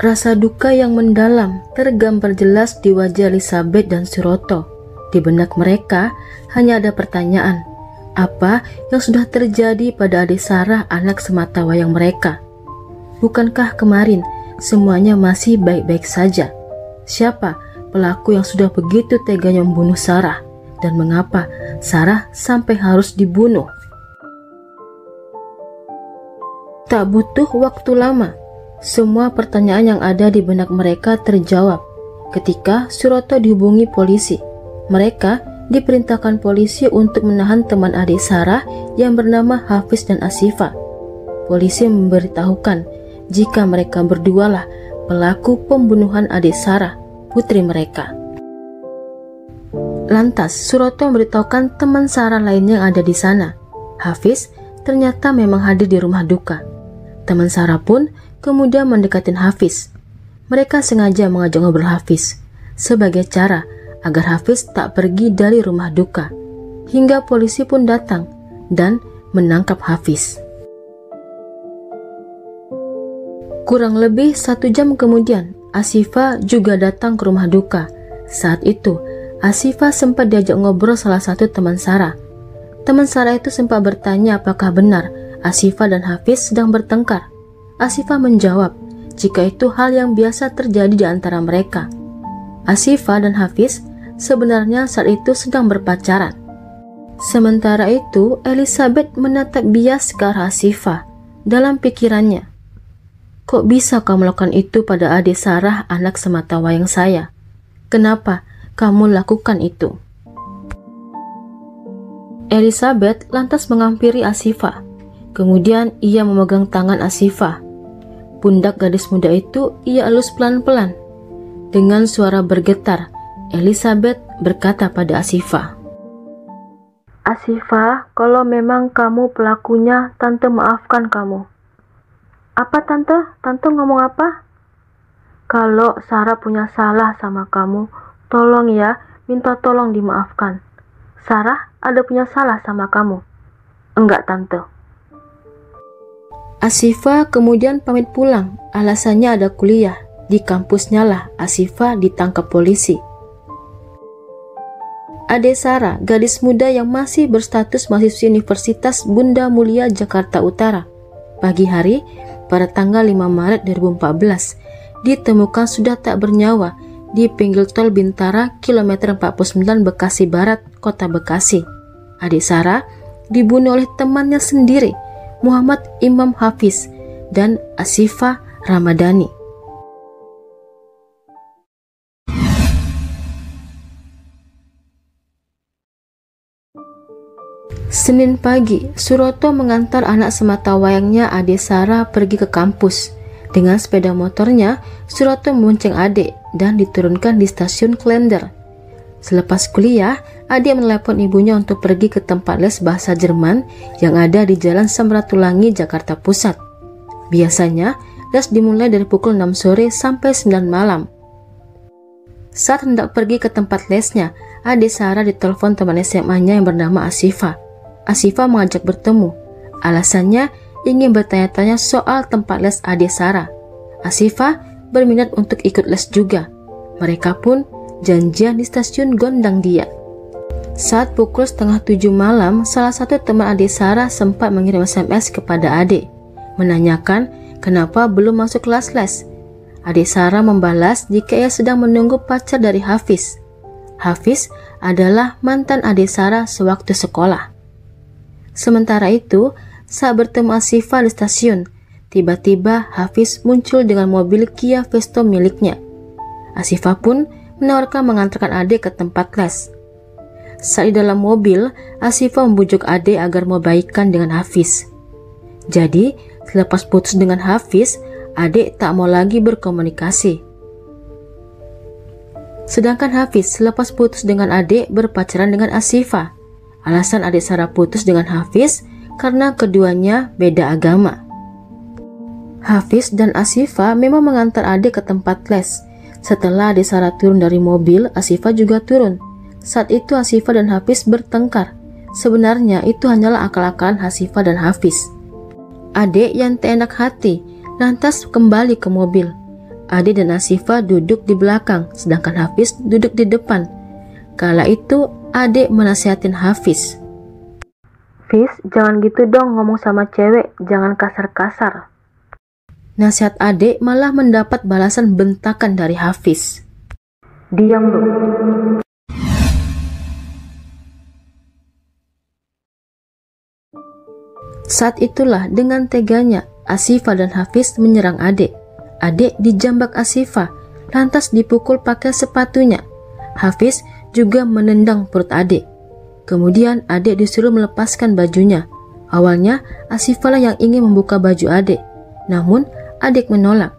Rasa duka yang mendalam tergambar jelas di wajah Elizabeth dan Suroto. Di benak mereka hanya ada pertanyaan, apa yang sudah terjadi pada adik Sarah, anak sematawayang mereka? Bukankah kemarin semuanya masih baik-baik saja? Siapa pelaku yang sudah begitu teganya membunuh Sarah? Dan mengapa Sarah sampai harus dibunuh? Tak butuh waktu lama, semua pertanyaan yang ada di benak mereka terjawab ketika Suroto dihubungi polisi. Mereka diperintahkan polisi untuk menahan teman adik Sarah yang bernama Hafiz dan Asifah. Polisi memberitahukan jika mereka berdualah pelaku pembunuhan adik Sarah, putri mereka. Lantas Suroto memberitahukan teman Sarah lainnya yang ada di sana. Hafiz ternyata memang hadir di rumah duka. Teman Sarah pun kemudian mendekatin Hafiz. Mereka sengaja mengajak ngobrol Hafiz sebagai cara agar Hafiz tak pergi dari rumah duka. Hingga polisi pun datang dan menangkap Hafiz. Kurang lebih 1 jam kemudian, Asifah juga datang ke rumah duka. Saat itu, Asifah sempat diajak ngobrol salah satu teman Sarah. Teman Sarah itu sempat bertanya apakah benar Asifah dan Hafiz sedang bertengkar. Asifah menjawab jika itu hal yang biasa terjadi di antara mereka. Asifah dan Hafiz sebenarnya saat itu sedang berpacaran. Sementara itu, Elizabeth menatap bias ke arah Asifah. Dalam pikirannya, kok bisa kamu melakukan itu pada adik Sarah, anak sematawayang saya? Kenapa kamu lakukan itu? Elizabeth lantas menghampiri Asifah. Kemudian ia memegang tangan Asifah. Pundak gadis muda itu ia elus pelan-pelan. Dengan suara bergetar, Elizabeth berkata pada Asifah, "Asifah, kalau memang kamu pelakunya, Tante maafkan kamu." "Apa Tante? Tante ngomong apa?" "Kalau Sarah punya salah sama kamu, tolong ya, minta tolong dimaafkan." "Sarah ada punya salah sama kamu?" "Enggak Tante." Asifah kemudian pamit pulang, alasannya ada kuliah. Di kampusnya lah Asifah ditangkap polisi. Adik Sarah, gadis muda yang masih berstatus mahasiswi Universitas Bunda Mulia Jakarta Utara, pagi hari pada tanggal 5 Maret 2014 ditemukan sudah tak bernyawa di pinggir tol Bintara kilometer 49 Bekasi Barat, Kota Bekasi. Adik Sarah dibunuh oleh temannya sendiri, Muhammad Imam Hafiz dan Asifah Ramadhani. Senin pagi, Suroto mengantar anak sematawayangnya adik Sarah pergi ke kampus. Dengan sepeda motornya, Suroto membonceng adik dan diturunkan di stasiun Klender. Selepas kuliah, adik menelepon ibunya untuk pergi ke tempat les bahasa Jerman yang ada di Jalan Samratulangi, Jakarta Pusat. Biasanya, les dimulai dari pukul 6 sore sampai 9 malam. Saat hendak pergi ke tempat lesnya, adik Sarah ditelepon teman SMA-nya yang bernama Asifah. Asifah mengajak bertemu. Alasannya ingin bertanya-tanya soal tempat les adik Sarah. Asifah berminat untuk ikut les juga. Mereka pun janjian di stasiun Gondang Dia. Saat pukul 6:30 malam, salah satu teman adik Sarah sempat mengirim SMS kepada adik, menanyakan kenapa belum masuk kelas les. Adik Sarah membalas jika ia sedang menunggu pacar dari Hafiz. Hafiz adalah mantan adik Sarah sewaktu sekolah. Sementara itu, saat bertemu Asifah di stasiun, tiba-tiba Hafiz muncul dengan mobil Kia Vesto miliknya. Asifah pun menawarkan mengantarkan adik ke tempat les. Saat di dalam mobil, Asifah membujuk adik agar mau baikan dengan Hafiz. Jadi, selepas putus dengan Hafiz, adik tak mau lagi berkomunikasi. Sedangkan Hafiz selepas putus dengan adik berpacaran dengan Asifah. Alasan adik Sarah putus dengan Hafiz karena keduanya beda agama. Hafiz dan Asifah memang mengantar adik ke tempat les. Setelah adik Sarah turun dari mobil, Asifah juga turun. Saat itu Asifah dan Hafiz bertengkar. Sebenarnya itu hanyalah akal-akalan Asifah dan Hafiz. Adik yang tak enak hati lantas kembali ke mobil. Ade dan Asifah duduk di belakang, sedangkan Hafiz duduk di depan. Kala itu Ade menasihatin Hafiz. "Fiz, jangan gitu dong ngomong sama cewek, jangan kasar-kasar." Nasihat Ade malah mendapat balasan bentakan dari Hafiz. "Diam lu." Saat itulah dengan teganya Asifah dan Hafiz menyerang Ade. Ade dijambak Asifah, lantas dipukul pakai sepatunya. Hafiz juga menendang perut Ade. Kemudian Ade disuruh melepaskan bajunya. Awalnya Asifah lah yang ingin membuka baju Ade, namun Ade menolak.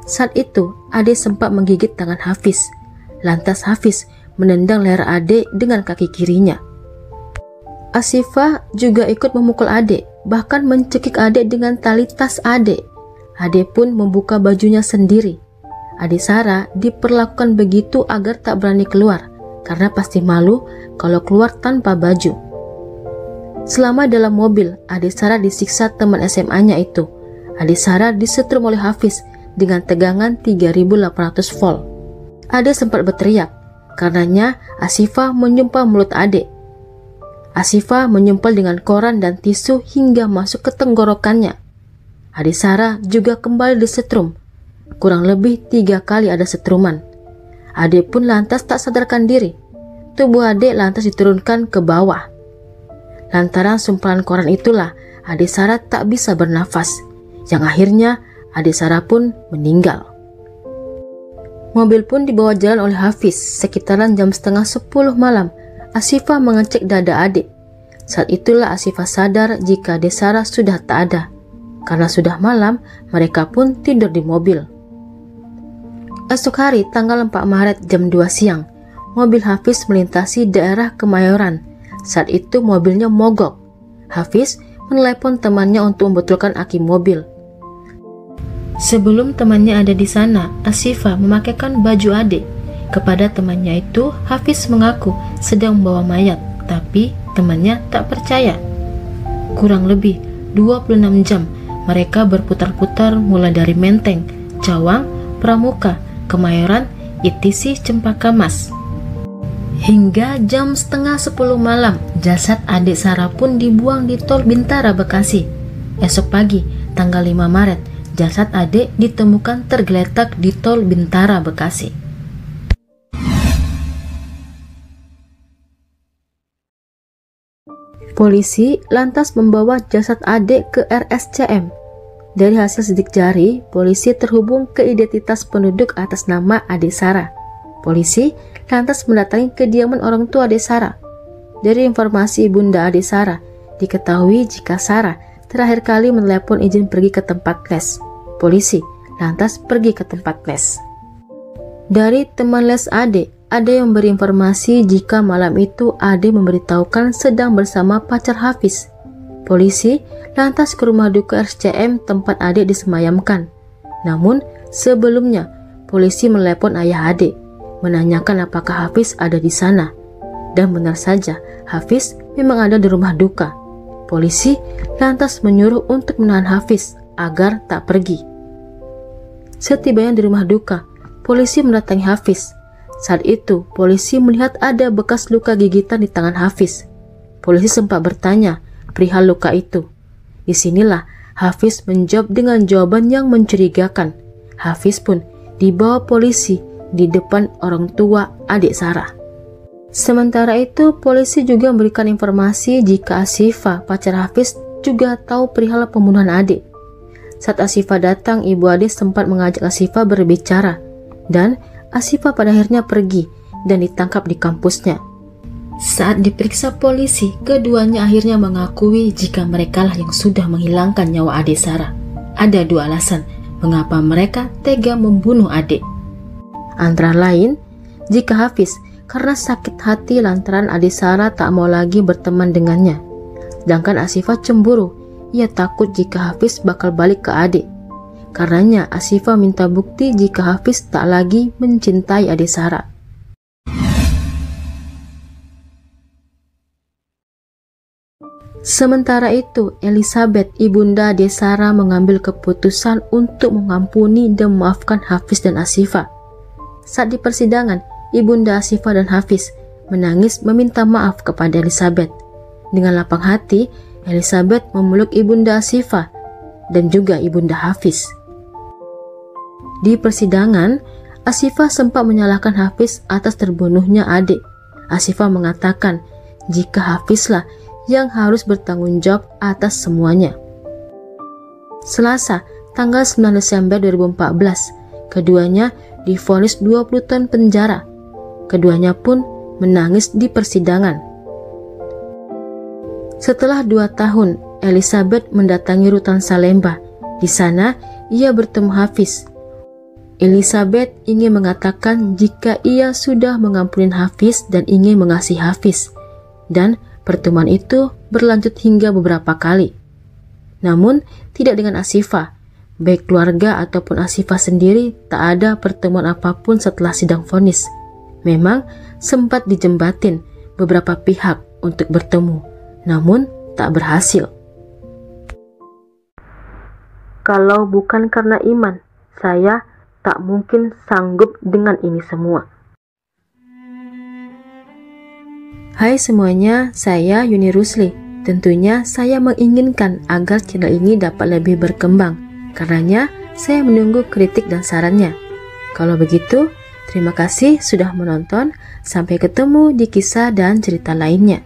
Saat itu Ade sempat menggigit tangan Hafiz. Lantas Hafiz menendang leher Ade dengan kaki kirinya. Asifah juga ikut memukul Ade, bahkan mencekik Ade dengan tali tas Ade. Ade pun membuka bajunya sendiri. Ade Sarah diperlakukan begitu agar tak berani keluar, karena pasti malu kalau keluar tanpa baju. Selama dalam mobil, Ade Sarah disiksa teman SMA-nya itu. Ade Sarah disetrum oleh Hafiz dengan tegangan 3800 volt. Ade sempat berteriak, karenanya Asifah menyumpal mulut Ade. Asifah menyumpal dengan koran dan tisu hingga masuk ke tenggorokannya. Ade Sarah juga kembali disetrum. Kurang lebih 3 kali ada setruman. Ade pun lantas tak sadarkan diri. Tubuh Ade lantas diturunkan ke bawah. Lantaran sumpalan koran itulah Ade Sarah tak bisa bernafas, yang akhirnya Ade Sarah pun meninggal. Mobil pun dibawa jalan oleh Hafiz. Sekitaran jam setengah 10 malam, Asifah mengecek dada Ade. Saat itulah Asifah sadar jika Ade Sarah sudah tak ada. Karena sudah malam, mereka pun tidur di mobil. Esok hari tanggal 4 Maret jam 2 siang, mobil Hafiz melintasi daerah Kemayoran. Saat itu mobilnya mogok. Hafiz menelepon temannya untuk membetulkan aki mobil. Sebelum temannya ada di sana, Asifah memakaikan baju Ade. Kepada temannya itu, Hafiz mengaku sedang membawa mayat, tapi temannya tak percaya. Kurang lebih 26 jam mereka berputar-putar mulai dari Menteng, Cawang, Pramuka, Kemayoran, ITC, Cempaka Mas. Hingga jam setengah 10 malam, jasad Ade Sarah pun dibuang di Tol Bintara, Bekasi. Esok pagi, tanggal 5 Maret, jasad Ade ditemukan tergeletak di Tol Bintara, Bekasi. Polisi lantas membawa jasad Ade ke RSCM. Dari hasil sidik jari, polisi terhubung ke identitas penduduk atas nama Ade Sarah. Polisi lantas mendatangi kediaman orang tua Ade Sarah. Dari informasi Bunda Ade Sarah, diketahui jika Sarah terakhir kali menelepon izin pergi ke tempat les. Polisi lantas pergi ke tempat les. Dari teman les Ade, ada yang memberi informasi jika malam itu Ade memberitahukan sedang bersama pacar Hafiz. Polisi lantas ke rumah duka RSCM tempat Ade disemayamkan. Namun sebelumnya polisi menelepon ayah Ade, menanyakan apakah Hafiz ada di sana. Dan benar saja, Hafiz memang ada di rumah duka. Polisi lantas menyuruh untuk menahan Hafiz agar tak pergi. Setibanya di rumah duka, polisi mendatangi Hafiz. Saat itu, polisi melihat ada bekas luka gigitan di tangan Hafiz. Polisi sempat bertanya perihal luka itu. Disinilah Hafiz menjawab dengan jawaban yang mencurigakan. Hafiz pun dibawa polisi di depan orang tua adik Sarah. Sementara itu, polisi juga memberikan informasi jika Asifah, pacar Hafiz, juga tahu perihal pembunuhan adik. Saat Asifah datang, ibu adik sempat mengajak Asifah berbicara, dan Asifah pada akhirnya pergi dan ditangkap di kampusnya. Saat diperiksa polisi, keduanya akhirnya mengakui jika merekalah yang sudah menghilangkan nyawa adik Sarah. Ada 2 alasan mengapa mereka tega membunuh adik. Antara lain, jika Hafiz karena sakit hati lantaran adik Sarah tak mau lagi berteman dengannya. Sedangkan Asifah cemburu, ia takut jika Hafiz bakal balik ke adik. Karenanya Asifah minta bukti jika Hafiz tak lagi mencintai adik Sarah. Sementara itu, Elizabeth, ibunda Desara, mengambil keputusan untuk mengampuni dan memaafkan Hafiz dan Asifah. Saat di persidangan, ibunda Asifah dan Hafiz menangis meminta maaf kepada Elizabeth. Dengan lapang hati, Elizabeth memeluk ibunda Asifah dan juga ibunda Hafiz. Di persidangan, Asifah sempat menyalahkan Hafiz atas terbunuhnya adik. Asifah mengatakan jika Hafizlah yang harus bertanggung jawab atas semuanya. Selasa, tanggal 9 Desember 2014, keduanya divonis 20 tahun penjara. Keduanya pun menangis di persidangan. Setelah 2 tahun, Elizabeth mendatangi rutan Salemba. Di sana, ia bertemu Hafiz. Elizabeth ingin mengatakan jika ia sudah mengampuni Hafiz dan ingin mengasihi Hafiz. Dan pertemuan itu berlanjut hingga beberapa kali. Namun, tidak dengan Asifah. Baik keluarga ataupun Asifah sendiri tak ada pertemuan apapun setelah sidang vonis. Memang sempat dijembatin beberapa pihak untuk bertemu, namun tak berhasil. Kalau bukan karena iman, saya tak mungkin sanggup dengan ini semua. Hai semuanya, saya Yuni Rusli. Tentunya saya menginginkan agar channel ini dapat lebih berkembang. Karenanya, saya menunggu kritik dan sarannya. Kalau begitu, terima kasih sudah menonton. Sampai ketemu di kisah dan cerita lainnya.